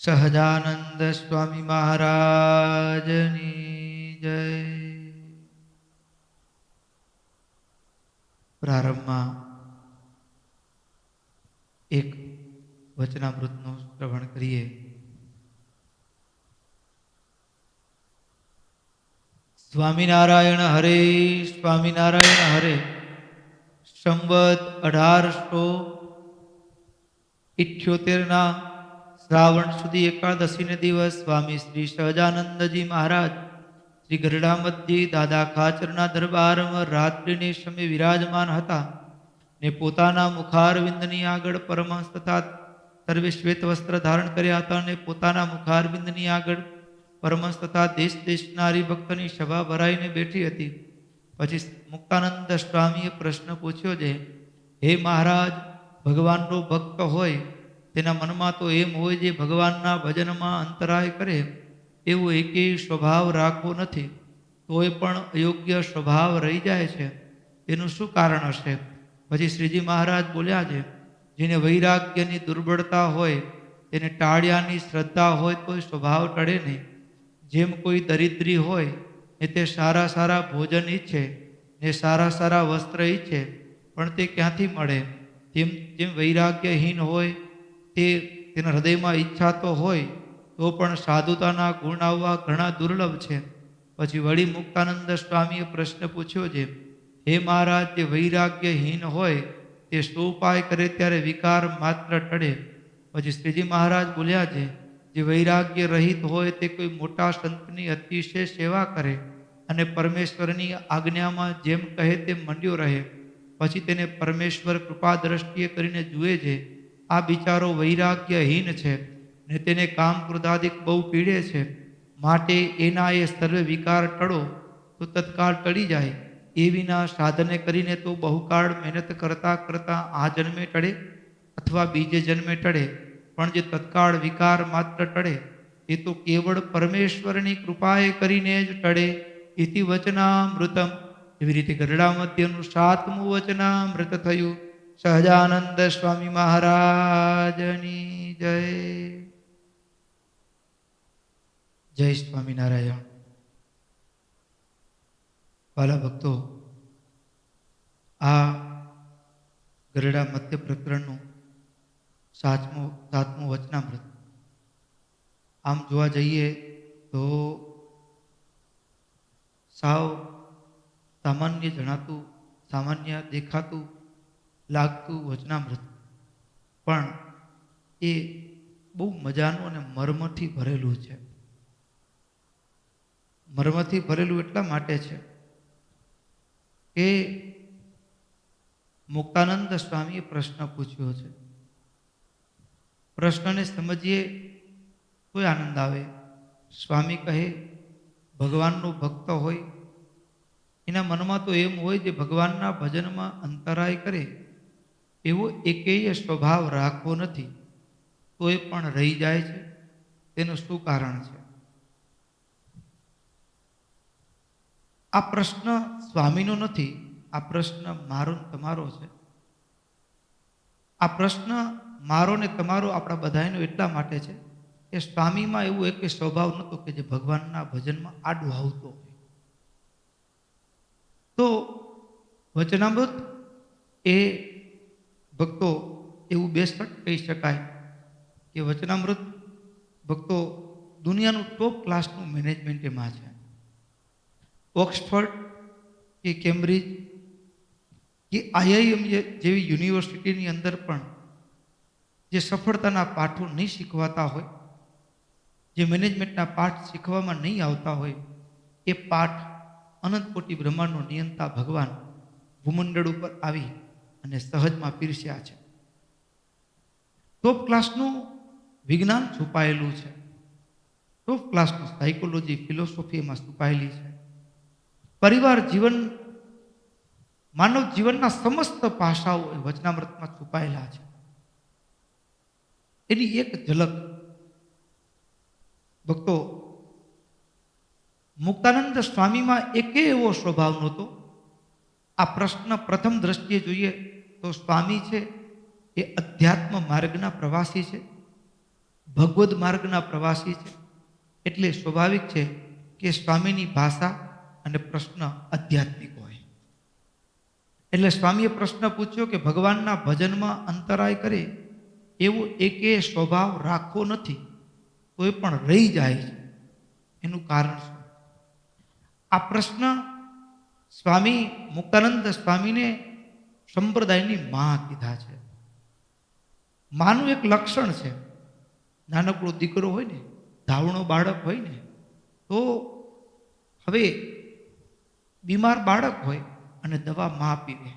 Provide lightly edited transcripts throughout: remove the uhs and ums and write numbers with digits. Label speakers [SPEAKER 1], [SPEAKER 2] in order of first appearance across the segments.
[SPEAKER 1] સહજાનંદ સ્વામી મહારાજની જય. પ્રારંભમાં એક વચનામૃતનું શ્રવણ કરીએ. સ્વામિનારાયણ હરે, સ્વામિનારાયણ હરે. સંવત 1878 શ્રાવણ સુધી એકાદશીને દિવસ સ્વામી શ્રી સહજાનંદજી મહારાજ શ્રી ગરડા મધ્યે દાદા ખાચરના દરબારમાં રાત્રિને સમય વિરાજમાન હતા ને પોતાના મુખારવિંદની આગળ પરમહંસ તથા સર્વે શ્વેત વસ્ત્ર ધારણ કર્યા હતા અને પોતાના મુખારવિંદની આગળ પરમહંસ તથા દેશ દેશના હરિભક્તની સભા ભરાઈને બેઠી હતી. પછી મુક્તાનંદ સ્વામીએ પ્રશ્ન પૂછ્યો છે, હે મહારાજ, ભગવાનનો ભક્ત હોય તેના મનમાં તો એમ હોય જે ભગવાનના ભજનમાં અંતરાય કરે એવો એકેય સ્વભાવ રાખવો નથી, તોય પણ અયોગ્ય સ્વભાવ રહી જાય છે. એનું શું કારણ હશે? પછી શ્રીજી મહારાજ બોલ્યા છે, જેને વૈરાગ્યની દુર્બળતા હોય તેને ટાળ્યાની શ્રદ્ધા હોય તોય સ્વભાવ ટળે નહીં. જેમ કોઈ દરિદ્રી હોય ને તે સારા સારા ભોજન ઈચ્છે ને સારા સારા વસ્ત્ર ઈચ્છે, પણ તે ક્યાંથી મળે? જેમ વૈરાગ્યહીન હોય તેના હૃદયમાં ઈચ્છા તો હોય તો પણ સાધુતાના ગુણ આવવા ઘણા દુર્લભ છે. પછી વળી મુક્તાનંદ સ્વામીએ પ્રશ્ન પૂછ્યો છે, હે મહારાજ, જે વૈરાગ્યહીન હોય તે શું ઉપાય કરે ત્યારે વિકાર માત્ર ટળે? પછી શ્રીજી મહારાજ બોલ્યા છે, જે વૈરાગ્ય રહિત હોય તે કોઈ મોટા સંતની અતિશય સેવા કરે અને પરમેશ્વરની આજ્ઞામાં જેમ કહે તેમ મંડ્યો રહે. પછી તેને પરમેશ્વર કૃપા દ્રષ્ટિએ કરીને જુએ છે, આ બિચારો વૈરાગ્યહીન છે ને તેને કામ ક્રોધાદિક બહુ પીડે છે, માટે એના એ સર્વે વિકાર ટળો તો તત્કાળ ટળી જાય. એ વિના સાધને કરીને તો બહુકાળ મહેનત કરતાં કરતાં આ જન્મે ટળે અથવા બીજે જન્મે ટળે, પણ જે તત્કાળ વિકાર માત્ર ટળે એ તો કેવળ પરમેશ્વરની કૃપાએ કરીને જ ટળે. ઇતિ વચનામૃતમ. એવી રીતે ગરડા મધ્યનું 7મું વચનામૃત થયું. સહજાનંદ સ્વામી મહારાજની જય. જય સ્વામિનારાયણ. વાલા ભક્તો, આ ગરડા મધ્ય પ્રકરણનું 7મું વચનામૃત. આમ જોવા જઈએ તો સાવ સામાન્ય જણાતું, સામાન્ય દેખાતું લાગતું વચનામૃત, પણ એ બહુ મજાનું અને મર્મથી ભરેલું છે. મર્મથી ભરેલું એટલા માટે છે કે મુક્તાનંદ સ્વામીએ પ્રશ્ન પૂછ્યો છે. પ્રશ્નને સમજીએ તો આનંદ આવે. સ્વામી કહે, ભગવાનનો ભક્ત હોય એના મનમાં તો એમ હોય જે ભગવાનના ભજનમાં અંતરાય કરે એવો એકેય સ્વભાવ રાખવો નથી, તોય પણ રહી જાય છે. તેનું શું કારણ છે? આ પ્રશ્ન સ્વામીનો નથી, આ પ્રશ્ન મારો ને તમારો છે. આ પ્રશ્ન મારો ને તમારો, આપણા બધાનો એટલા માટે છે કે સ્વામીમાં એવું એક સ્વભાવ નહોતો કે જે ભગવાનના ભજનમાં આડું આવતો હોય. તો વચનામૃત એ ભક્તો એવું બેસ્ટ કહી શકાય કે વચનામૃત ભક્તો દુનિયાનું ટોપ ક્લાસનું મેનેજમેન્ટ એમાં છે. ઓક્સફર્ડ કે કેમ્બ્રિજ કે IIM જેવી યુનિવર્સિટીની અંદર પણ જે સફળતાના પાઠો નહીં શીખવાતા હોય, જે મેનેજમેન્ટના પાઠ શીખવામાં નહીં આવતા હોય, એ પાઠ અનંત કોટી બ્રહ્માંડનો નિયંતા ભગવાન ભૂમંડળ ઉપર આવી અને સહજમાં પીરસ્યા છે. ટોપ ક્લાસનું વિજ્ઞાન છુપાયેલું છે, ટોપ ક્લાસનું સાયકોલોજી, ફિલોસોફી એમાં છુપાયેલી છે. પરિવાર જીવન, માનવ જીવનના સમસ્ત પાસાઓ એ વચનામૃતમાં છુપાયેલા છે. એની એક ઝલક ભક્તો, મુક્તાનંદ સ્વામીમાં એકે એવો સ્વભાવ નહોતો. આ પ્રશ્ન પ્રથમ દ્રષ્ટિએ જોઈએ તો સ્વામી છે એ અધ્યાત્મ માર્ગના પ્રવાસી છે. ભગવદ માર્ગના પ્રવાસી છે, એટલે સ્વાભાવિક છે કે સ્વામીની ભાષા અને પ્રશ્ન આધ્યાત્મિક હોય. એટલે સ્વામીએ પ્રશ્ન પૂછ્યો કે ભગવાનના ભજનમાં અંતરાય કરે એવો એકે સ્વભાવ રાખવો નથી, કોઈ પણ રહી જાય છે, એનું કારણ શું? આ પ્રશ્ન સ્વામી મુક્તાનંદ સ્વામીને સંપ્રદાયની માં કીધા છે. માનું એક લક્ષણ છે, નાનકડો દીકરો હોય ને, ધાવણો બાળક હોય ને, તો હવે બીમાર બાળક હોય અને દવા માં પીવે.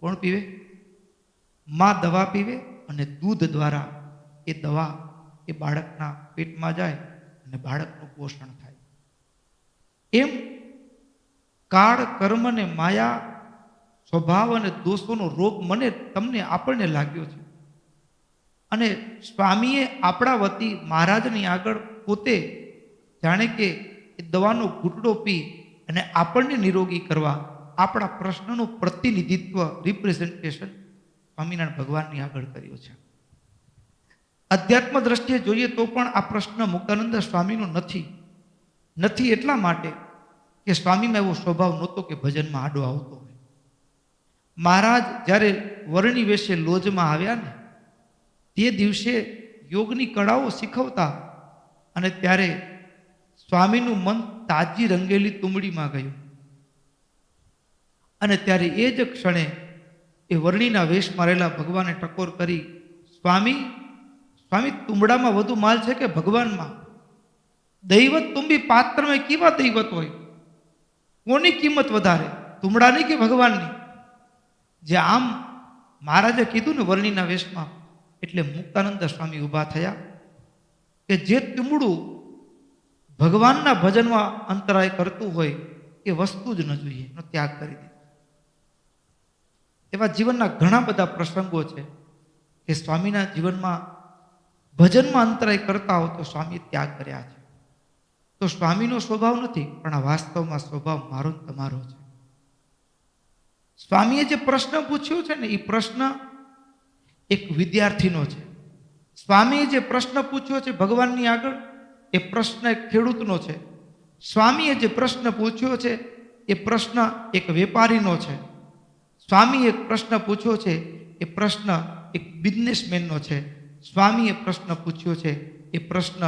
[SPEAKER 1] કોણ પીવે? માં દવા પીવે અને દૂધ દ્વારા એ દવા એ બાળકના પેટમાં જાય અને બાળકનું પોષણ થાય. એમ કાળ, કર્મ ને માયા, સ્વભાવ અને દોષોનો રોગ મને તમને આપણને લાગ્યો છે. અને સ્વામીએ આપણા વતી મહારાજની આગળ પોતે જાણે કે એ દવાનો ઘૂંટડો પી અને આપણને નિરોગી કરવા આપણા પ્રશ્નનું પ્રતિનિધિત્વ, રિપ્રેઝન્ટેશન સ્વામિનારાયણ ભગવાનની આગળ કર્યું છે. અધ્યાત્મ દ્રષ્ટિએ જોઈએ તો પણ આ પ્રશ્ન મુક્તાનંદ સ્વામીનો નથી એટલા માટે કે સ્વામીમાં એવો સ્વભાવ નહોતો કે ભજનમાં આડો આવતો હોય. મહારાજ જ્યારે વર્ણી વેશે લોજમાં આવ્યા ને તે દિવસે યોગની કળાઓ શીખવતા, અને ત્યારે સ્વામીનું મન તાજી રંગેલી તુંબડીમાં ગયું. અને ત્યારે એ જ ક્ષણે એ વર્ણીના વેશમાં રહેલા ભગવાને ટકોર કરી, સ્વામી સ્વામી તુંબડામાં વધુ માલ છે કે ભગવાનમાં? દૈવત તુંબી પાત્ર મેં કેવા દૈવત હોય? કોની કિંમત વધારે, તુંબડાની કે ભગવાનની? જે આમ મહારાજે કીધું ને વર્ણીના વેશમાં, એટલે મુક્તાનંદ સ્વામી ઊભા થયા કે જે તુંબડું ભગવાનના ભજનમાં અંતરાય કરતું હોય એ વસ્તુ જ ન જોઈએ, એનો ત્યાગ કરી દીધો. એવા જીવનના ઘણા બધા પ્રસંગો છે કે સ્વામીના જીવનમાં ભજનમાં અંતરાય કરતા હો તો સ્વામીએ ત્યાગ કર્યા છે. તો સ્વામીનો સ્વભાવ નથી, પણ આ વાસ્તવમાં સ્વભાવ મારો ને તમારો છે. સ્વામીએ જે પ્રશ્ન પૂછ્યો છે ને એ પ્રશ્ન એક વિદ્યાર્થીનો છે. સ્વામીએ જે પ્રશ્ન પૂછ્યો છે ભગવાનની આગળ એ પ્રશ્ન એક ખેડૂતનો છે. સ્વામીએ જે પ્રશ્ન પૂછ્યો છે એ પ્રશ્ન એક વેપારીનો છે. સ્વામીએ પ્રશ્ન પૂછ્યો છે એ પ્રશ્ન એક બિઝનેસમેનનો છે. સ્વામીએ પ્રશ્ન પૂછ્યો છે એ પ્રશ્ન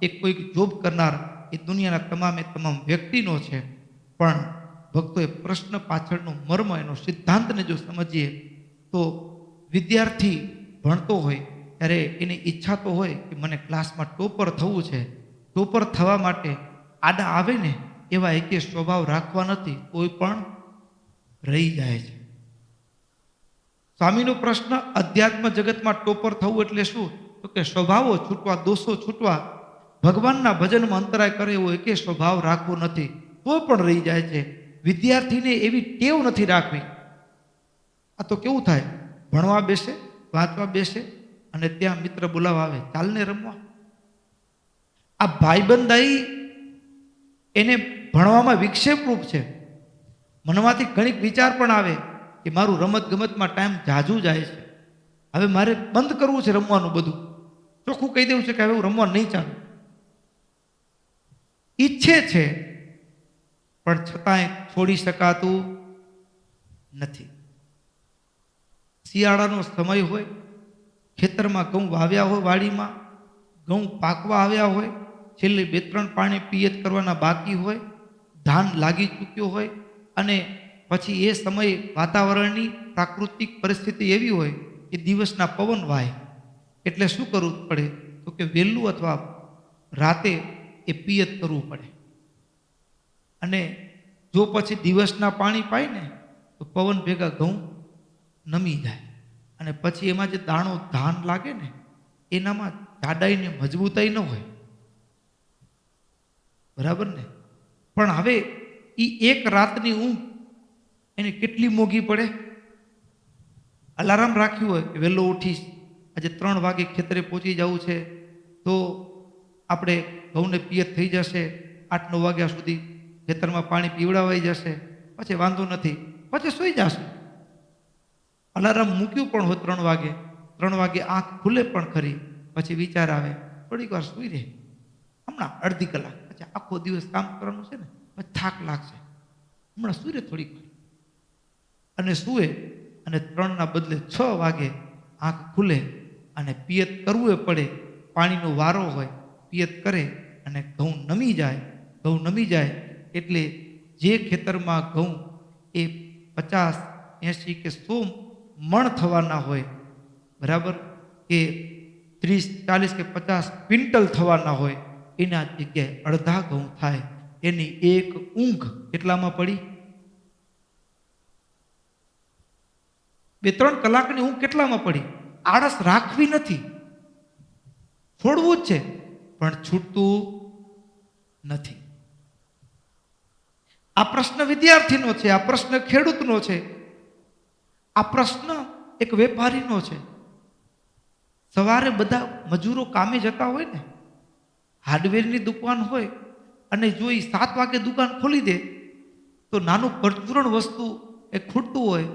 [SPEAKER 1] એક કોઈક જોબ કરનાર એ દુનિયાના તમામે તમામ વ્યક્તિનો છે. પણ ભક્તોએ પ્રશ્ન પાછળનો મર્મ, એનો સિદ્ધાંતને જો સમજીએ તો વિદ્યાર્થી ભણતો હોય ત્યારે એની ઈચ્છા તો હોય કે મને ક્લાસમાં ટોપર થવું છે. ટોપર થવા માટે આડા આવે ને એવા એકે સ્વભાવ રાખવા નથી, કોઈ પણ રહી જાય છે. સ્વામીનો પ્રશ્ન અધ્યાત્મ જગતમાં ટોપર થવું એટલે શું? તો કે સ્વભાવો છૂટવા, દોષો છૂટવા, ભગવાનના ભજનમાં અંતરાય કરે એવો એકે સ્વભાવ રાખવો નથી, તો પણ રહી જાય છે. વિદ્યાર્થીને એવી ટેવ નથી રાખવી. આ તો કેવું થાય, ભણવા બેસે, વાંચવા બેસે અને ત્યાં મિત્ર બોલાવા આવે, ચાલને રમવા. આ ભાઈબંધાઈ એને ભણવામાં વિક્ષેપરૂપ છે. મનમાંથી ઘણીક વિચાર પણ આવે કે મારું રમત ગમતમાં ટાઈમ જાજુ જાય છે, હવે મારે બંધ કરવું છે રમવાનું. બધું ચોખ્ખું કહી દેવું છે કે હવે હું રમવા નહીં ચાલુ. ઈચ્છે છે પણ છતાંય છોડી શકાતું નથી. શિયાળાનો સમય હોય, ખેતરમાં ઘઉં વાવ્યા હોય, વાડીમાં ઘઉં પાકવા આવ્યા હોય, છેલ્લે 2-3 પાણી પિયત કરવાના બાકી હોય, ધાન લાગી ચૂક્યો હોય, અને પછી એ સમયે વાતાવરણની પ્રાકૃતિક પરિસ્થિતિ એવી હોય કે દિવસના પવન વાય, એટલે શું કરવું પડે? તો કે વહેલું અથવા રાતે એ પિયત કરવું પડે. અને જો પછી દિવસના પાણી પાય ને તો પવન ભેગા ઘઉં નમી જાય, અને પછી એમાં જે દાણો ધાન લાગે ને એનામાં જાડાઈ ને મજબૂતાઈ ન હોય, બરાબર ને? પણ હવે એ એક રાતની ઊંઘ એને કેટલી મોંઘી પડે. અલાર્મ રાખ્યું હોય કે વહેલો ઉઠીશ, આજે 3 વાગે ખેતરે પહોંચી જવું છે, તો આપણે ઘઉંને પિયત થઈ જશે, 8-9 વાગ્યા સુધી ખેતરમાં પાણી પીવડાવાઈ જશે, પછી વાંધો નથી, પછી સૂઈ જશું. અલાર્મ મૂક્યું પણ હોય 3 વાગે, 3 વાગે આંખ ખુલે પણ ખરી, પછી વિચાર આવે, થોડીક વાર સૂઈ રહે, હમણાં અડધી કલાક, પછી આખો દિવસ કામ કરવાનું છે ને, પછી થાક લાગશે, હમણાં સૂઈ રહે થોડીક વાર. અને સૂએ અને 3ના બદલે 6 વાગે આંખ ખુલે અને પિયત કરવું પડે, પાણીનો વારો હોય, પિયત કરે અને ઘઉં નમી જાય. ઘઉં નમી જાય એટલે જે ખેતરમાં ઘઉં એ 50, 80 કે 100 મણ થવાના હોય, બરાબર, કે 30, 40 કે 50 ક્વિન્ટલ થવાના હોય, એના જગ્યાએ અડધા ઘઉં થાય. એની એક ઊંઘ કેટલામાં પડી? 2-3 કલાકની ઊંઘ કેટલામાં પડી? આળસ રાખવી નથી, છોડવું જ છે, પણ છૂટતું નથી. આ પ્રશ્ન વિદ્યાર્થીનો છે, આ પ્રશ્ન ખેડૂતનો છે, આ પ્રશ્ન એક વેપારીનો છે. સવારે બધા મજૂરો કામે જતા હોય ને, હાર્ડવેરની દુકાન હોય અને જો એ 7 વાગે દુકાન ખોલી દે તો નાનું પરચુરણ વસ્તુ એ ખૂટતું હોય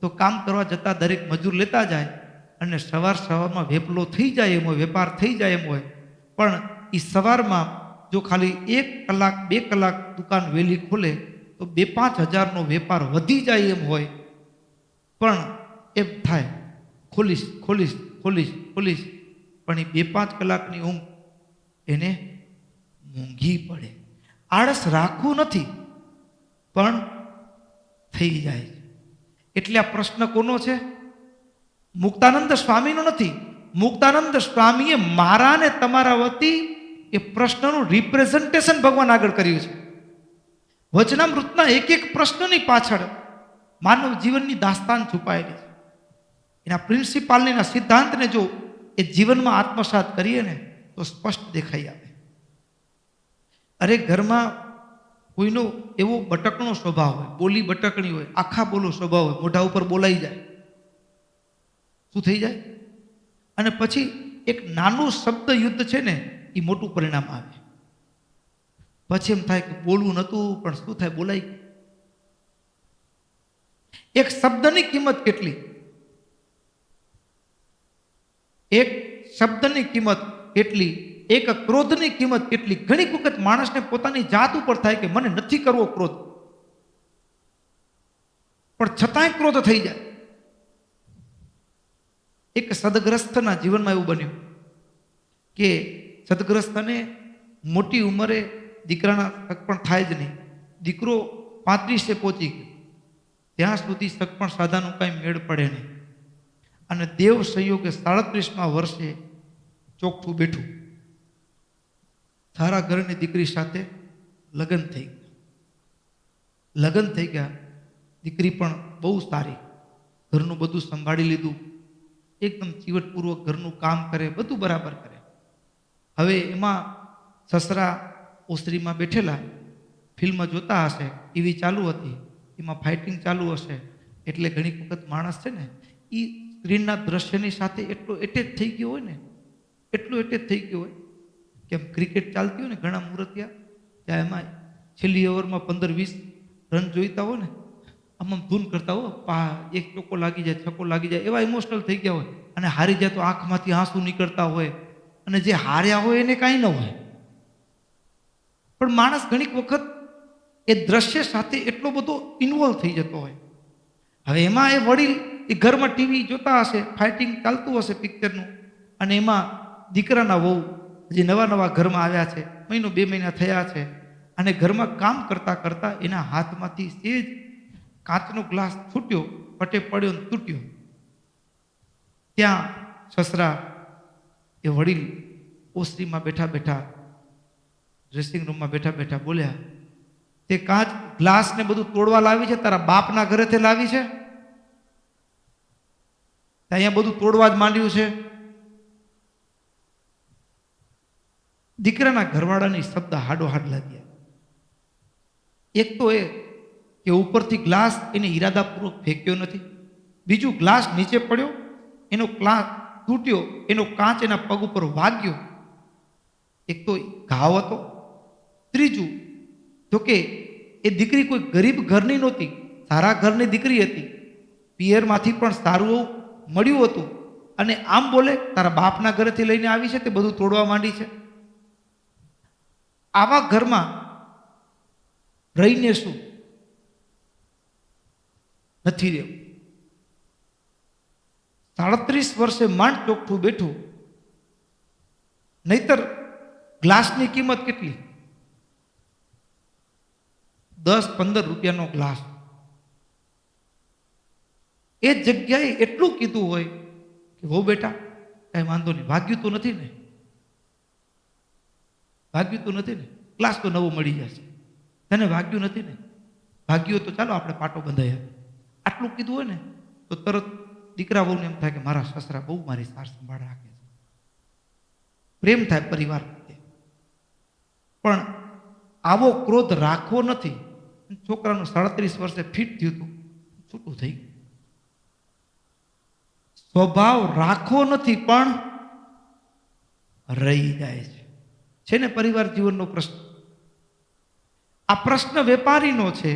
[SPEAKER 1] તો કામ કરવા જતા દરેક મજૂર લેતા જાય અને સવારમાં વેપલો થઈ જાય એમ હોય, વેપાર થઈ જાય એમ હોય. પણ એ સવારમાં જો ખાલી 1 કલાક 2 કલાક દુકાન વહેલી ખોલે તો 2-5 હજારનો વેપાર વધી જાય એમ હોય. પણ એમ થાય ખોલીશ ખોલીશ ખોલીશ ખોલીશ, પણ એ 2-5 કલાકની ઊંઘ એને મોંઘી પડે. આળસ રાખવું નથી, પણ થઈ જાય. એટલે આ પ્રશ્ન કોનો છે? મુક્તાનંદ સ્વામીનો નથી. મુક્તાનંદ સ્વામીએ મારા ને તમારા વતી એ પ્રશ્નનું રિપ્રેઝન્ટેશન ભગવાન આગળ કર્યું છે. વચનામૃતના એક એક પ્રશ્નની પાછળ માનવ જીવનની દાસ્તાન છુપાયેલી છે. એના પ્રિન્સિપાલને, એના સિદ્ધાંતને જો એ જીવનમાં આત્મસાત કરીએ ને તો સ્પષ્ટ દેખાઈ આવે. અરે ઘરમાં કોઈનો એવો બટકનો સ્વભાવ હોય, બોલી બટકણી હોય, આખા બોલો સ્વભાવ હોય, મોઢા ઉપર બોલાઈ જાય, શું થઈ જાય? અને પછી એક નાનું શબ્દ યુદ્ધ છે ને, એ મોટું પરિણામ આવે. પછી એમ થાય કે બોલવું નહોતું, પણ શું થાય, બોલાઈ. એક શબ્દની કિંમત કેટલી? એક શબ્દની કિંમત કેટલી? એક ક્રોધની કિંમત કેટલી? ઘણી વખત માણસને પોતાની જાત ઉપર થાય કે મને નથી કરવો ક્રોધ, પણ છતાંય ક્રોધ થઈ જાય. એક સદગ્રસ્તના જીવનમાં એવું બન્યું કે સદગ્રસ્તને મોટી ઉંમરે દીકરાના સગપણ થાય જ નહીં. દીકરો 35 પહોંચી ગયો, ત્યાં સુધી સગપણ સાધાનું કાંઈ મેળ પડે નહીં. અને દેવ સંયોગે 37મા વર્ષે ચોખ્ઠું બેઠું, સારા ઘરની દીકરી સાથે લગ્ન થઈ ગયા. લગ્ન થઈ ગયા, દીકરી પણ બહુ સારી, ઘરનું બધું સંભાળી લીધું, એકદમ ચીવટપૂર્વક ઘરનું કામ કરે, બધું બરાબર કરે. હવે એમાં સસરા ઓસરીમાં બેઠેલા, ફિલ્મ જોતા હશે, ટીવી ચાલુ હતી, એમાં ફાઇટિંગ ચાલુ હશે, એટલે ઘણી વખત માણસ છે ને એ સ્ક્રીનના દ્રશ્યની સાથે એટલો એટેચ થઈ ગયો હોય ને, એટલો એટેચ થઈ ગયો હોય કે ક્રિકેટ ચાલતી હોય ને, ઘણા મુહૂર્તિયા ત્યાં એમાં છેલ્લી ઓવરમાં 15-20 રન જોઈતા હોય ને, આમ ધૂન કરતા હોય, એક ચોખ્ખો લાગી જાય, છક્કો લાગી જાય, એવા ઇમોશનલ થઈ ગયા હોય. અને હારી જાય તો આંખમાંથી આંસુ નીકળતા હોય, અને જે હાર્યા હોય એને કાંઈ ન હોય. પણ માણસ ઘણી વખત એ દ્રશ્ય સાથે એટલો બધો ઇન્વોલ્વ થઈ જતો હોય. હવે એમાં એ વડીલ એ ઘરમાં ટીવી જોતા હશે, ફાઇટિંગ ચાલતું હશે પિક્ચરનું, અને એમાં દીકરાના વહુ જે નવા નવા ઘરમાં આવ્યા છે, 1-2 મહિના થયા છે, અને ઘરમાં કામ કરતા કરતા એના હાથમાંથી સેજ કાચનો ગ્લાસ છૂટ્યો, પટે પડ્યો ને તૂટ્યો. ત્યાં સસરા એ વડીલ ઓસરીમાં બેઠા બેઠા, ડ્રેસિંગ રૂમમાં બેઠા બેઠા બોલ્યા, તે કાચ ગ્લાસ ને બધું તોડવા લાવી છે, તારા બાપના ઘરેથી લાવી છે? અહીંયા બધું તોડવા જ માંડ્યું છે. દીકરાના ઘરવાળાની શબ્દ હાડોહાડ લાગ્યા. એક તો એ કે ઉપરથી ગ્લાસ એને ઈરાદાપૂર્વક ફેંક્યો નથી, બીજું ગ્લાસ નીચે પડ્યો, એનો ગ્લાસ તૂટ્યો, એનો કાચ એના પગ ઉપર વાગ્યો, એક તો ઘાવ હતો. ત્રીજું તો કે એ દીકરી કોઈ ગરીબ ઘરની નહોતી, સારા ઘરની દીકરી હતી, પિયરમાંથી પણ સારું મળ્યું હતું, અને આમ બોલે તારા બાપના ઘરેથી લઈને આવી છે તે બધું તોડવા માંડી છે. આવા ઘરમાં રહીને શું નથી રહેવું. 37 વર્ષે માંડ ચોખ્ઠું બેઠું, નહીતર ગ્લાસની કિંમત કેટલી? 10-15 રૂપિયાનો ગ્લાસ. એ જગ્યાએ એટલું કીધું હોય કે હો બેટા કઈ વાંધો નહીં, ભાગ્યું તો નથી ને, ભાગ્યું તો નથી ને, ગ્લાસ તો નવો મળી જશે, તને ભાગ્યું નથી ને, ભાગ્યું તો ચાલો આપણે પાટો બંધાય. આટલું કીધું હોય ને તો તરત દીકરા બહુને એમ થાય કે મારા સસરા બહુ મારી સાર સંભાળ રાખે છે, પ્રેમ થાય પરિવાર પ્રત્યે. પણ આવો ક્રોધ રાખવો નથી. છોકરાનું 37 વર્ષે ફિટ થયું હતું, છૂટું થઈ ગયું. સ્વભાવ રાખવો નથી પણ રહી જાય છે ને પરિવાર જીવનનો પ્રશ્ન. આ પ્રશ્ન વેપારીનો છે,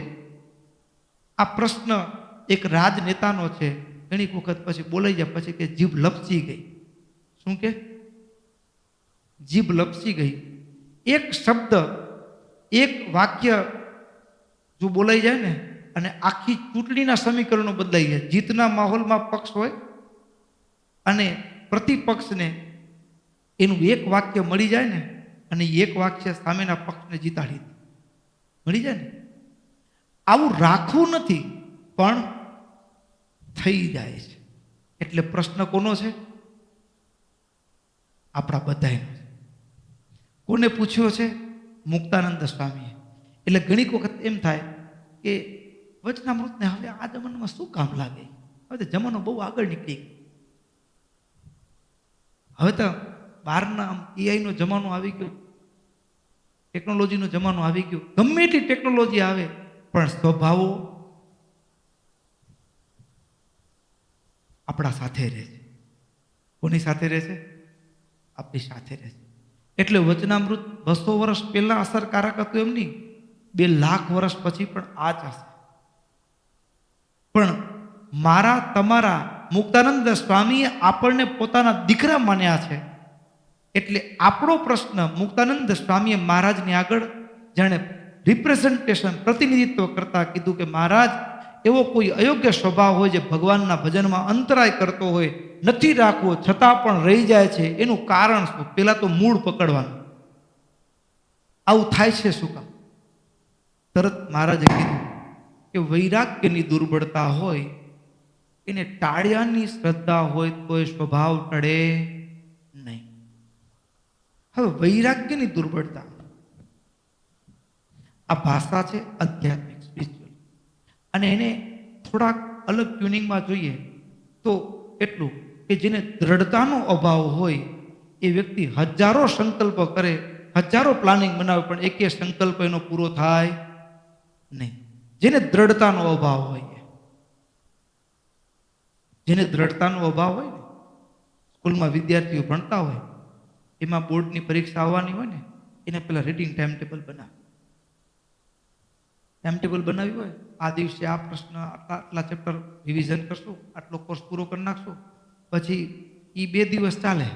[SPEAKER 1] આ પ્રશ્ન એક રાજનેતાનો છે. ઘણી વખત પછી બોલાઈ જાય પછી કે જીભ લપસી ગઈ. શું કે? જીભ લપસી ગઈ. એક શબ્દ, એક વાક્ય જો બોલાઈ જાય ને અને આખી ચૂંટણીના સમીકરણો બદલાઈ જાય. જીતના માહોલમાં પક્ષ હોય અને પ્રતિપક્ષને એનું એક વાક્ય મળી જાય ને અને એક વાક્ય સામેના પક્ષને જીતાડી મળી જાય ને, આવું રાખવું નથી પણ થઈ જાય છે. એટલે પ્રશ્ન કોનો છે? આપણા બધાનો છે. કોને પૂછ્યો છે? મુક્તાનંદ સ્વામીએ. એટલે ઘણી વખત એમ થાય કે વચનામૃતને હવે આ જમાનામાં શું કામ લાગે? હવે તો જમાનો બહુ આગળ નીકળી ગયો. હવે તો બહારના એઆઈનો જમાનો આવી ગયો, ટેકનોલોજીનો જમાનો આવી ગયો. ગમે એટલી ટેકનોલોજી આવે પણ સ્વભાવો આપણા સાથે રહે છે. કોની સાથે રહે છે? આપણી સાથે રહે છે. એટલે વચનામૃત 200 વર્ષ પહેલા અસરકારક હતું એમ નહીં, 2 લાખ વર્ષ પછી પણ આ જ હશે. પણ મારા તમારા મુક્તાનંદ સ્વામીએ આપણને પોતાના દીકરા માન્યા છે. એટલે આપણો પ્રશ્ન મુક્તાનંદ સ્વામીએ મહારાજની આગળ જાણે રિપ્રેઝન્ટેશન, પ્રતિનિધિત્વ કરતા કીધું કે મહારાજ, એવો કોઈ અયોગ્ય સ્વભાવ હોય જે ભગવાનના ભજનમાં અંતરાય કરતો હોય, નથી રાખવો છતાં પણ રહી જાય છે, એનું કારણ શું? પેલા તો મૂળ પકડવાનું. આવું થાય છે શું કામ? તરત મહારાજે કીધું કે વૈરાગ્યની દુર્બળતા હોય, એને ટાળ્યાની શ્રદ્ધા હોય તો એ સ્વભાવ ટળે નહીં. હવે વૈરાગ્યની દુર્બળતા, આ ભાષા છે આધ્યાત્મિક, સ્પિરિચ્યુઅલ, અને એને થોડાક અલગ ટ્યુનિંગમાં જોઈએ તો એટલું કે જેને દ્રઢતાનો અભાવ હોય એ વ્યક્તિ હજારો સંકલ્પ કરે, હજારો પ્લાનિંગ બનાવે પણ એકે સંકલ્પ એનો પૂરો થાય નહીં. જેને દ્રઢતાનો અભાવ હોય, જેને દ્રઢતાનો અભાવ હોય ને, સ્કૂલમાં વિદ્યાર્થીઓ ભણતા હોય, એમાં બોર્ડની પરીક્ષા આવવાની હોય ને, એને પેલા રીડિંગ ટાઈમ ટેબલ બનાવે. ટાઈમ ટેબલ બનાવ્યું હોય, આ દિવસે આ પ્રશ્ન, આટલા ચેપ્ટર રિવિઝન કરશું, આટલો કોર્સ પૂરો કરી નાખશું, પછી એ 2 દિવસ ચાલે,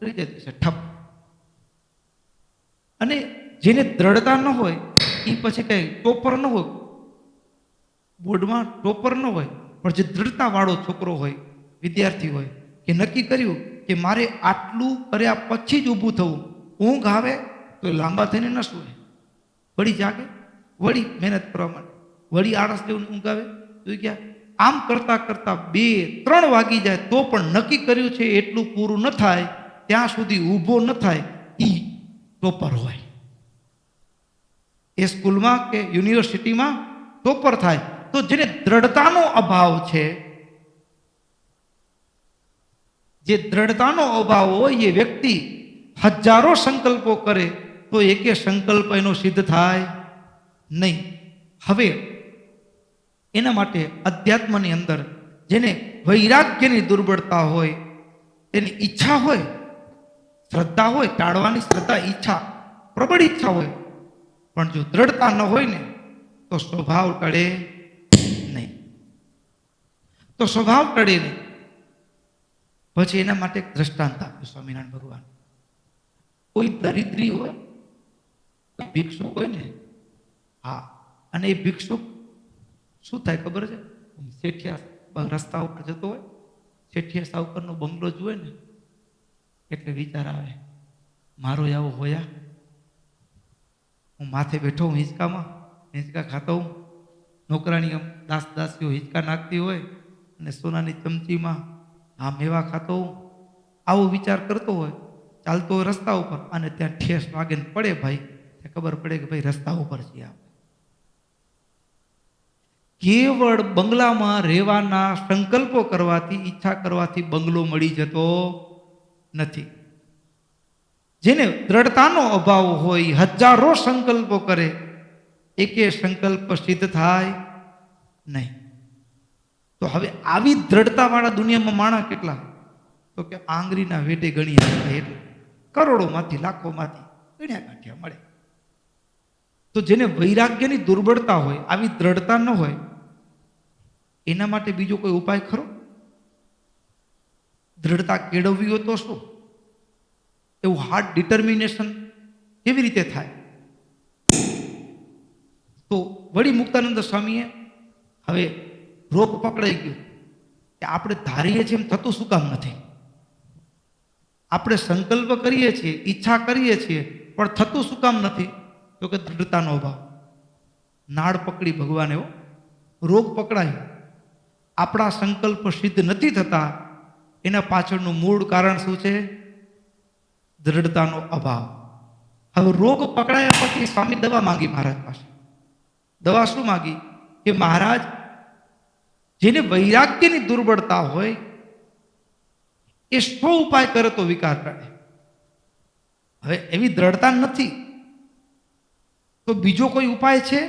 [SPEAKER 1] ત્રીજે દિવસે ઠપ. અને જેને દ્રઢતા ન હોય એ પછી કઈ ટોપર ન હોય, બોર્ડમાં ટોપર ન હોય, પણ જે દ્રઢતા વાળો છોકરો હોય, વિદ્યાર્થી હોય, કે નક્કી કર્યું કે મારે આટલું કર્યા પછી જ ઊભું થવું, ઊંઘ આવે તો લાંબા થઈને ન સૂવે, વળી જાગે, વળી મહેનત કરવા માટે, વળી આળસ જેવું ઊંઘ આવે તો ગયા. આમ કરતા કરતા 2-3 વાગી જાય તો પણ નક્કી કર્યું છે એટલું પૂરું ન થાય ત્યાં સુધી ઊભો ન થાય, એ ટોપર હોય. એ સ્કૂલમાં કે યુનિવર્સિટીમાં ટોપર થાય. તો જેને દ્રઢતાનો અભાવ છે, જે દ્રઢતાનો અભાવ હોય એ વ્યક્તિ હજારો સંકલ્પો કરે તો એકે સંકલ્પ એનો સિદ્ધ થાય નહીં. હવે એના માટે અધ્યાત્મની અંદર જેને વૈરાગ્યની દુર્બળતા હોય, તેની ઈચ્છા હોય, શ્રદ્ધા હોય, ટાળવાની શ્રદ્ધા, ઈચ્છા, પ્રબળ ઈચ્છા હોય, પણ જો દ્રઢતા ન હોય ને તો સ્વભાવ ટળે નહીં. તો સ્વભાવ ટળે નહીં પછી એના માટે એક દ્રષ્ટાંત આપ્યું સ્વામિનારાયણ ભગવાન. કોઈ દરિદ્રી હોય, કોઈ ભિક્ષુક હોય ને, હા, અને એ ભિક્ષુક શું થાય ખબર છે? શેઠિયા રસ્તા ઉપર જતો હોય, શેઠિયા સાવકરનો બંગલો જુએ ને એટલે વિચાર આવે, મારો આવો હોયા, હું માથે બેઠો હું હિંચકામાં, હિંચકા ખાતો હું, નોકરાણી દાસ દાસીઓ હિંચકા નાખતી હોય અને સોનાની ચમચીમાં આ મેવા ખાતો હું, આવો વિચાર કરતો હોય, ચાલતો હોય રસ્તા ઉપર અને ત્યાં ઠેસ વાગે ને પડે ભાઈ, ખબર પડે કે ભાઈ રસ્તા ઉપર છીએ આપણે. કેવળ બંગલામાં રહેવાના સંકલ્પો કરવાથી, ઈચ્છા કરવાથી બંગલો મળી જતો નથી. જેને દ્રઢતાનો અભાવ હોય, હજારો સંકલ્પો કરે, એકે સંકલ્પ સિદ્ધ થાય નહીં. તો હવે આવી દ્રઢતાવાળા દુનિયામાં માણસ કેટલા? તો કે આંગળીના વેટે ગણી શકાય એટલે કરોડોમાંથી લાખોમાંથી ગણ્યા ગાંઠિયા મળે. તો જેને વૈરાગ્યની દુર્બળતા હોય, આવી દ્રઢતા ન હોય, એના માટે બીજો કોઈ ઉપાય ખરો? દ્રઢતા કેળવવી હોય તો શું? એવું હાર્ડ ડિટર્મિનેશન કેવી રીતે થાય? તો વળી મુક્તાનંદ સ્વામીએ હવે રોગ પકડાઈ ગયો કે આપણે ધારીએ છીએ એમ થતું શું કામ નથી? આપણે સંકલ્પ કરીએ છીએ, ઈચ્છા કરીએ છીએ, પણ થતું શું કામ નથી? તો કે દૃઢતાનો અભાવ. નાળ પકડી ભગવાન એવો રોગ પકડાયો. આપણા સંકલ્પ સિદ્ધ નથી થતા, એના પાછળનું મૂળ કારણ શું છે? દૃઢતાનો અભાવ. હવે રોગ પકડાયા પછી સ્વામી દવા માંગી મહારાજ પાસે. દવા શું માંગી? કે મહારાજ, જેને વૈરાગ્યની દુર્બળતા હોય એ શું ઉપાય કરે તો વિકાર ટળે? હવે એવી દ્રઢતા નથી તો બીજો કોઈ ઉપાય છે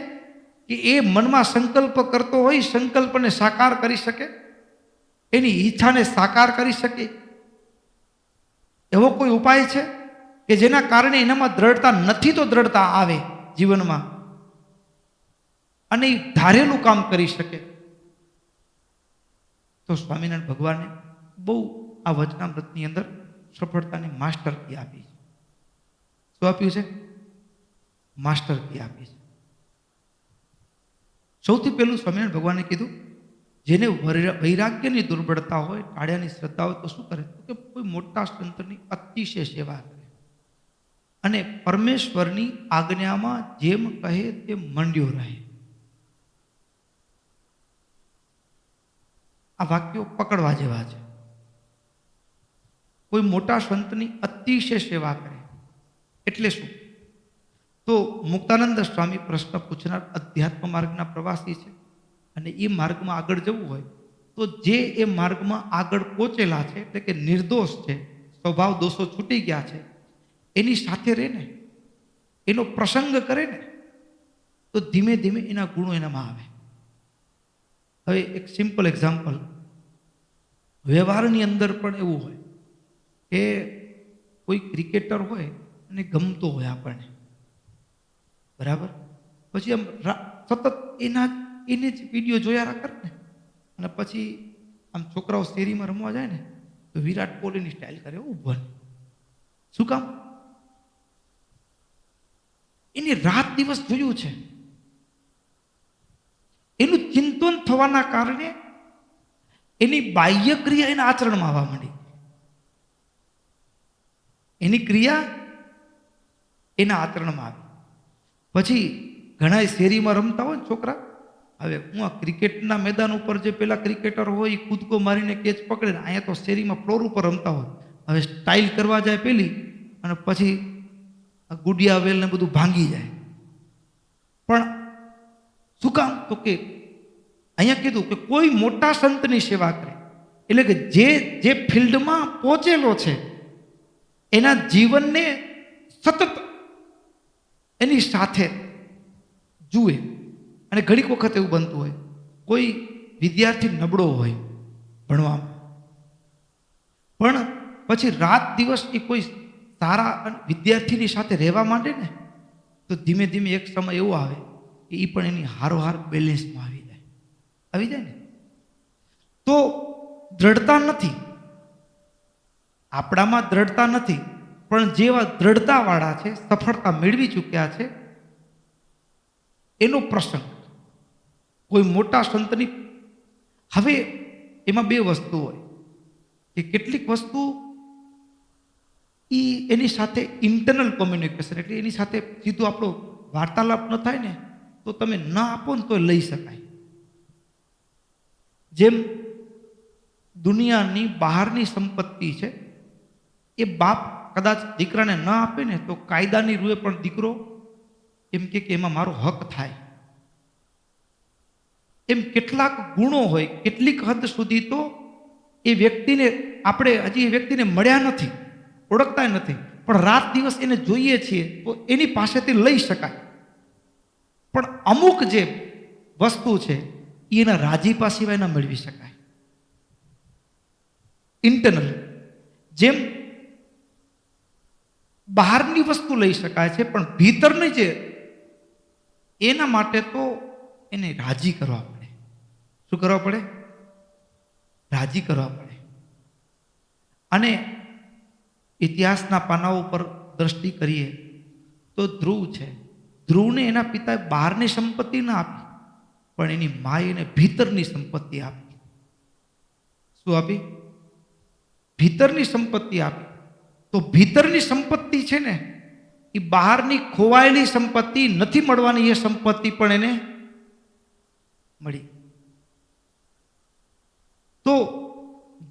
[SPEAKER 1] કે એ મનમાં સંકલ્પ કરતો હોય, સંકલ્પને સાકાર કરી શકે, એની ઈચ્છાને સાકાર કરી શકે? એવો કોઈ ઉપાય છે કે જેના કારણે એનામાં દ્રઢતા નથી તો દ્રઢતા આવે જીવનમાં અને એ ધારેલું કામ કરી શકે? તો સ્વામિનારાયણ ભગવાને બહુ આ વચનામૃતની અંદર સફળતાની માસ્ટર કી આપી છે. શું આપ્યું છે? માસ્ટર કી આપી છે. સૌથી પહેલું સ્વામિનારાયણ ભગવાને કીધું, જેને વૈરાગ્યની દુર્બળતા હોય, ટાળ્યાની શ્રદ્ધા હોય તો શું કરે? તો કે કોઈ મોટા સંતની અતિશય સેવા કરે અને પરમેશ્વરની આજ્ઞામાં જેમ કહે તેમ મંડ્યો રહે. આ વાક્યો પકડવા જેવા છે. કોઈ મોટા સંતની અતિશય સેવા કરે એટલે શું? તો મુક્તાનંદ સ્વામી પ્રશ્ન પૂછનાર અધ્યાત્મ માર્ગના પ્રવાસી છે અને એ માર્ગમાં આગળ જવું હોય તો જે એ માર્ગમાં આગળ પહોંચેલા છે, એટલે કે નિર્દોષ છે, સ્વભાવ દોષો છૂટી ગયા છે, એની સાથે રહે ને, એનો પ્રસંગ કરે ને, તો ધીમે ધીમે એના ગુણો એનામાં આવે. હવે એક સિમ્પલ એક્ઝામ્પલ, વ્યવહારની અંદર પણ એવું હોય કે કોઈ ક્રિકેટર હોય અને ગમતો હોય આપણને, બરાબર, પછી આમ સતત એને જ વિડીયો જોયા કરે ને, અને પછી આમ છોકરાઓ શેરીમાં રમવા જાય ને તો વિરાટ કોહલીની સ્ટાઇલ કરે ઊભો. શું કામ? એની રાત દિવસ જોયું છે. એનું ચિંતન થવાના કારણે એની બાહ્ય ક્રિયા એના આચરણમાં આવવા માંડી. એની ક્રિયા એના આચરણમાં આવી. પછી ઘણા શેરીમાં રમતા હોય છોકરા, હવે હું આ ક્રિકેટના મેદાન ઉપર જે પેલા ક્રિકેટર હોય એ કૂદકો મારીને કેચ પકડે ને, અહીંયા તો શેરીમાં ફ્લોર ઉપર રમતા હોય. હવે સ્ટાઇલ કરવા જાય પેલી અને પછી ગુડિયા વેલ ને બધું ભાંગી જાય. પણ શું કામ? તો કે અહીંયા કીધું કે કોઈ મોટા સંતની સેવા કરે, એટલે કે જે ફિલ્ડમાં પહોંચેલો છે એના જીવનને સતત એની સાથે જુએ. અને ઘણીક વખત એવું બનતું હોય, કોઈ વિદ્યાર્થી નબળો હોય ભણવામાં, પણ પછી રાત દિવસ એ કોઈ સારા વિદ્યાર્થીની સાથે રહેવા માંડે ને તો ધીમે ધીમે એક સમય એવો આવે કે એ પણ એની હારોહાર બેલેન્સમાં આવી જાય ને. તો દ્રઢતા નથી આપણામાં દ્રઢતા નથી, પણ જેવા દ્રઢતાવાળા છે, સફળતા મેળવી ચૂક્યા છે, એનો પ્રસંગ કોઈ મોટા સંતની. હવે એમાં બે વસ્તુ હોય કે કેટલીક વસ્તુ એની સાથે ઇન્ટરનલ કોમ્યુનિકેશન, એટલે એની સાથે સીધું આપણો વાર્તાલાપ ન થાય ને તો તમે ન આપો ને તો લઈ શકાય. જેમ દુનિયાની બહારની સંપત્તિ છે, એ બાપ કદાચ દીકરાને ન આપે ને તો કાયદાની રૂએ પણ દીકરો એમ કે એમાં મારો હક થાય. એમ કેટલાક ગુણો હોય, કેટલીક હદ સુધી તો એ વ્યક્તિને આપણે હજી એ વ્યક્તિને મળ્યા નથી, ઓળખતા નથી, પણ રાત દિવસ એને જોઈએ છીએ તો એની પાસેથી લઈ શકાય. પણ અમુક જે વસ્તુ છે એના રાજીપા સિવાય ન મેળવી શકાય. ઇન્ટરનલ જેમ બહારની વસ્તુ લઈ શકાય છે, પણ ભીતરની જે એના માટે તો એને રાજી કરવા પડે. શું કરવા પડે? રાજી કરવા પડે. અને ઇતિહાસના પાનાઓ પર દ્રષ્ટિ કરીએ તો ધ્રુવ છે, ધ્રુવને એના પિતાએ બહારની સંપત્તિ ના આપી, પણ એની માએ એને ભીતરની સંપત્તિ આપી. શું આપી? ભીતરની સંપત્તિ આપી. તો ભીતરની સંપત્તિ છે ને એ બહારની ખોવાયેલી સંપત્તિ નથી મળવાની, એ સંપત્તિ પણ એને મળી. તો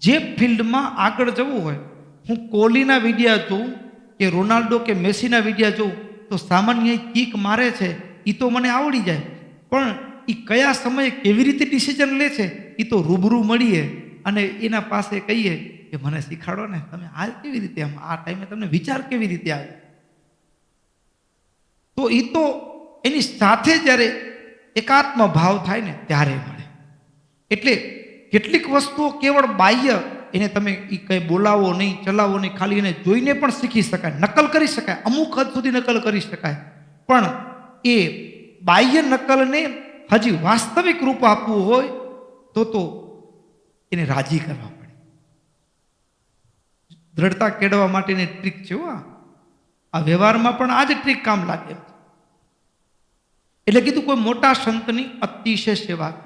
[SPEAKER 1] જે ફિલ્ડમાં આગળ જવું હોય, હું કોહલીના વિડિયા જોઉં કે રોનાલ્ડો કે મેસીના વિડિયા જોઉં તો સામાન્ય કિક મારે છે એ તો મને આવડી જાય, પણ એ કયા સમયે કેવી રીતે ડિસિઝન લે છે એ તો રૂબરૂ મળીએ અને એના પાસે કહીએ કે મને શીખાડો ને, તમે આ કેવી રીતે, આમ આ ટાઈમે તમને વિચાર કેવી રીતે આવે. તો એ તો એની સાથે જ્યારે એકાત્મ ભાવ થાય ને ત્યારે મળે. એટલે કેટલીક વસ્તુઓ કેવળ બાહ્ય, એને તમે એ કંઈ બોલાવો નહીં, ચલાવો નહીં, ખાલી એને જોઈને પણ શીખી શકાય, નકલ કરી શકાય, અમુક હદ સુધી નકલ કરી શકાય. પણ એ બાહ્ય નકલને હજી વાસ્તવિક રૂપ આપવું હોય તો એને રાજી કરવા પડે. દ્રઢતા કેળવવા માટેની ટ્રીક છે. આ વ્યવહારમાં પણ આ જ ટ્રીક કામ લાગે. એટલે કીધું કોઈ મોટા સંતની અતિશય સેવા કરે.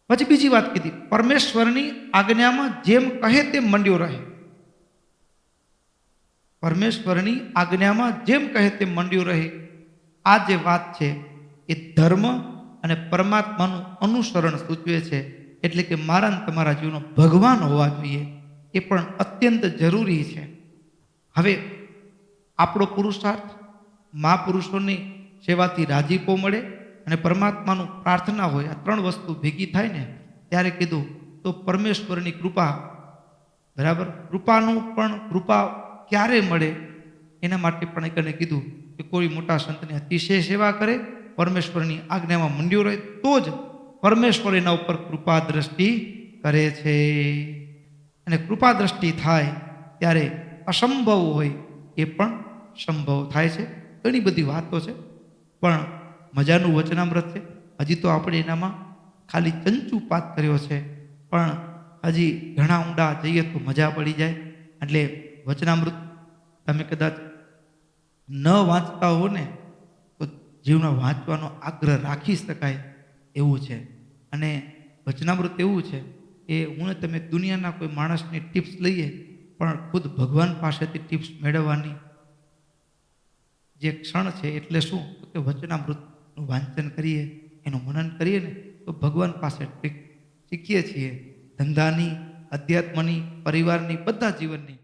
[SPEAKER 1] પછી બીજી વાત કીધી, પરમેશ્વરની આજ્ઞામાં જેમ કહે તેમ મંડ્યો રહે. પરમેશ્વરની આજ્ઞામાં જેમ કહે તેમ મંડ્યો રહે. આ જે વાત છે એ ધર્મ અને પરમાત્માનું અનુસરણ સૂચવે છે. એટલે કે મારા ને તમારા જીવનો ભગવાન હોવા જોઈએ, એ પણ અત્યંત જરૂરી છે. હવે આપણો પુરુષાર્થ મહાપુરુષોની સેવાથી રાજીપો મળે અને પરમાત્માનું પ્રાર્થના હોય, આ ત્રણ વસ્તુ ભેગી થાય ને ત્યારે કીધું તો પરમેશ્વરની કૃપા. બરાબર, કૃપાનું પણ કૃપા ક્યારે મળે એના માટે પણ એકને કીધું કે કોઈ મોટા સંતની અતિશય સેવા કરે, પરમેશ્વરની આજ્ઞામાં મંડ્યો રહે, તો જ પરમેશ્વર એના ઉપર કૃપા દ્રષ્ટિ કરે છે. અને કૃપા દ્રષ્ટિ થાય ત્યારે અસંભવ હોય એ પણ સંભવ થાય છે. ઘણી બધી વાતો છે, પણ મજાનું વચનામૃત છે. હજી તો આપણે એનામાં ખાલી ચંચુપાત કર્યો છે, પણ હજી ઘણા ઊંડા જઈએ તો મજા પડી જાય. એટલે વચનામૃત તમે કદાચ ન વાંચતા હો ને તો જીવનમાં વાંચવાનો આગ્રહ રાખી શકાય એવું છે. અને વચનામૃત એવું છે કે હું તમે દુનિયાના કોઈ માણસની ટિપ્સ લઈએ, પણ ખુદ ભગવાન પાસેથી ટિપ્સ મેળવવાની જે ક્ષણ છે એટલે શું કે વચનામૃતનું વાંચન કરીએ, એનું મનન કરીએ ને તો ભગવાન પાસે શીખીએ છીએ, ધંધાની, અધ્યાત્મની, પરિવારની, બધા જીવનની.